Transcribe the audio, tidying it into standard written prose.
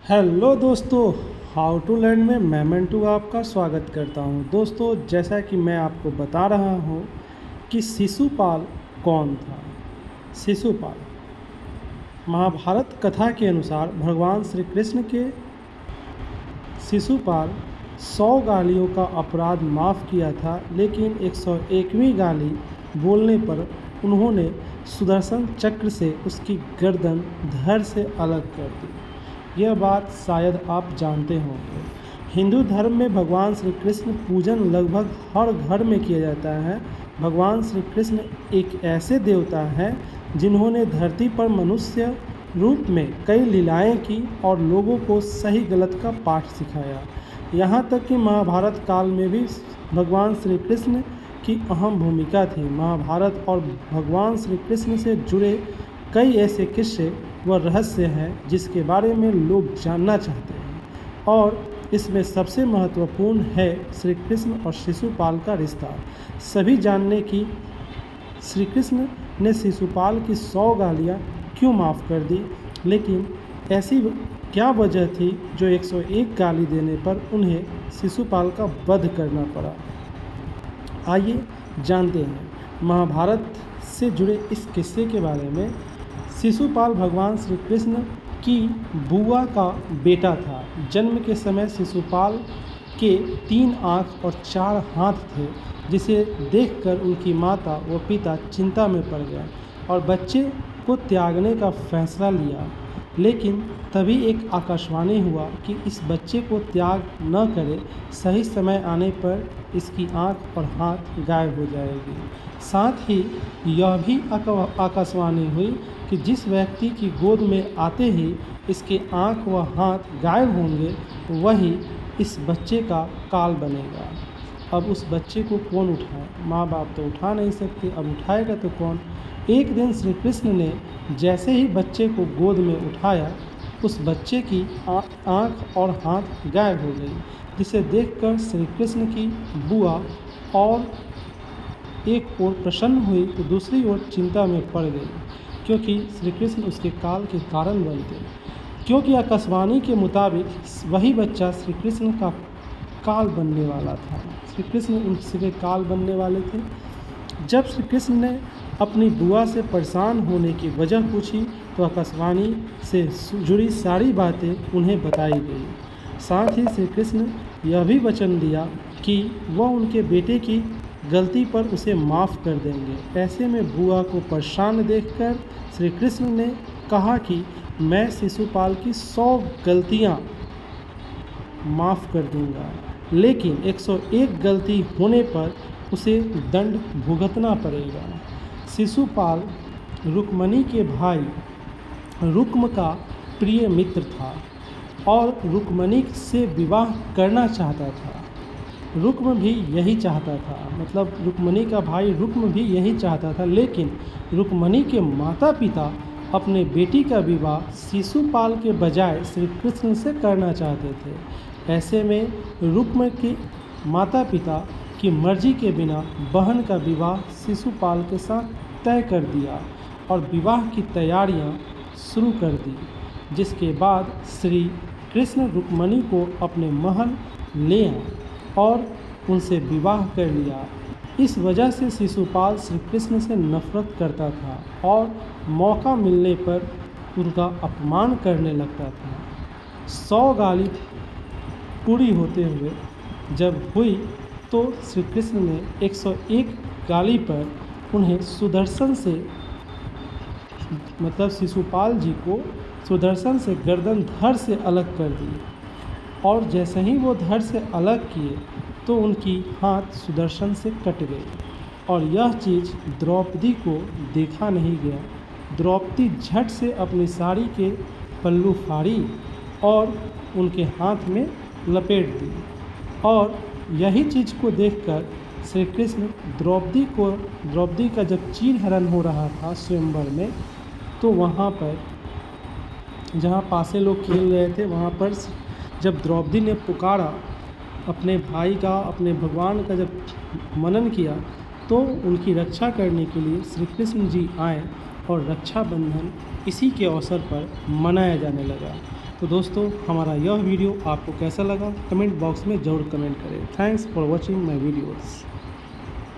Hello दोस्तों, how to learn में मैं मंटू आपका स्वागत करता हूं। दोस्तों, जैसा कि मैं आपको बता रहा हूं कि शिशुपाल कौन था। शिशुपाल महाभारत कथा के अनुसार भगवान श्री कृष्ण के शिशुपाल 100 गालियों का अपराध माफ़ किया था, लेकिन 101वीं गाली बोलने पर उन्होंने सुदर्शन चक्र से उसकी गर्दन धड़ से अलग कर दी। यह बात शायद आप जानते होंगे। हिंदू धर्म में भगवान श्री कृष्ण पूजन लगभग हर घर में किया जाता है। भगवान श्री कृष्ण एक ऐसे देवता हैं जिन्होंने धरती पर मनुष्य रूप में कई लीलाएं की और लोगों को सही गलत का पाठ सिखाया। यहाँ तक कि महाभारत काल में भी भगवान श्री कृष्ण की अहम भूमिका थी। महाभारत और भगवान श्री कृष्ण से जुड़े कई ऐसे किस्से व रहस्य हैं जिसके बारे में लोग जानना चाहते हैं, और इसमें सबसे महत्वपूर्ण है श्री कृष्ण और शिशुपाल का रिश्ता। सभी जानने की श्री कृष्ण ने शिशुपाल की 100 गालियाँ क्यों माफ़ कर दी, लेकिन ऐसी क्या वजह थी जो 101 गाली देने पर उन्हें शिशुपाल का वध करना पड़ा। आइए जानते हैं महाभारत से जुड़े इस किस्से के बारे में। शिशुपाल भगवान श्री कृष्ण की बुआ का बेटा था। जन्म के समय शिशुपाल के 3 आँख और 4 हाथ थे, जिसे देखकर उनकी माता व पिता चिंता में पड़ गए और बच्चे को त्यागने का फैसला लिया। लेकिन तभी एक आकाशवाणी हुआ कि इस बच्चे को त्याग न करे, सही समय आने पर इसकी आँख और हाथ गायब हो जाएगी। साथ ही यह भी आकाशवाणी हुई कि जिस व्यक्ति की गोद में आते ही इसके आँख व हाथ गायब होंगे, वही इस बच्चे का काल बनेगा। अब उस बच्चे को कौन उठाए? माँ बाप तो उठा नहीं सकते, अब उठाएगा तो कौन? एक दिन श्री कृष्ण ने जैसे ही बच्चे को गोद में उठाया, उस बच्चे की आँख और हाथ गायब हो गई, जिसे देखकर श्री कृष्ण की बुआ और एक ओर प्रसन्न हुई तो दूसरी ओर चिंता में पड़ गई, क्योंकि श्री कृष्ण उसके काल के कारण बनते। क्योंकि आकाशवाणी के मुताबिक वही बच्चा श्री कृष्ण का काल बनने वाला था। श्री कृष्ण उनसे काल बनने वाले थे। जब श्री कृष्ण ने अपनी बुआ से परेशान होने की वजह पूछी तो आकाशवाणी से जुड़ी सारी बातें उन्हें बताई गई। साथ ही श्री कृष्ण यह भी वचन दिया कि वह उनके बेटे की गलती पर उसे माफ़ कर देंगे। ऐसे में बुआ को परेशान देखकर श्री कृष्ण ने कहा कि मैं शिशुपाल की 100 गलतियाँ माफ़ कर दूंगा, लेकिन 101 गलती होने पर उसे दंड भुगतना पड़ेगा। शिशुपाल रुक्मणी के भाई रुक्म का प्रिय मित्र था और रुक्मणी से विवाह करना चाहता था। रुक्म भी यही चाहता था, मतलब रुक्मणी का भाई रुक्म भी यही चाहता था, लेकिन रुक्मणी के माता पिता अपने बेटी का विवाह शिशुपाल के बजाय श्री कृष्ण से करना चाहते थे। ऐसे में रुक्म के माता पिता की मर्जी के बिना बहन का विवाह शिशुपाल के साथ तय कर दिया और विवाह की तैयारियां शुरू कर दी, जिसके बाद श्री कृष्ण रुक्मणी को अपने महल ले आए और उनसे विवाह कर लिया। इस वजह से शिशुपाल श्री कृष्ण से नफरत करता था और मौका मिलने पर उनका अपमान करने लगता था। 100 गाली पूरी होते हुए जब हुई तो श्री कृष्ण ने 101 गाली पर उन्हें सुदर्शन से, मतलब शिशुपाल जी को सुदर्शन से गर्दन धड़ से अलग कर दी, और जैसे ही वो धड़ से अलग किए तो उनकी हाथ सुदर्शन से कट गई। और यह चीज़ द्रौपदी को देखा नहीं गया। द्रौपदी झट से अपनी साड़ी के पल्लू फाड़ी और उनके हाथ में लपेट दी, और यही चीज़ को देखकर श्री कृष्ण द्रौपदी का जब चीर हरण हो रहा था स्वयंवर में, तो वहाँ पर जहाँ पासे लोग खेल रहे थे, वहाँ पर जब द्रौपदी ने पुकारा अपने भाई का, अपने भगवान का जब मनन किया, तो उनकी रक्षा करने के लिए श्री कृष्ण जी आए और रक्षाबंधन इसी के अवसर पर मनाया जाने लगा। तो दोस्तों हमारा यह वीडियो आपको कैसा लगा कमेंट बॉक्स में ज़रूर कमेंट करें। Thanks for watching my videos.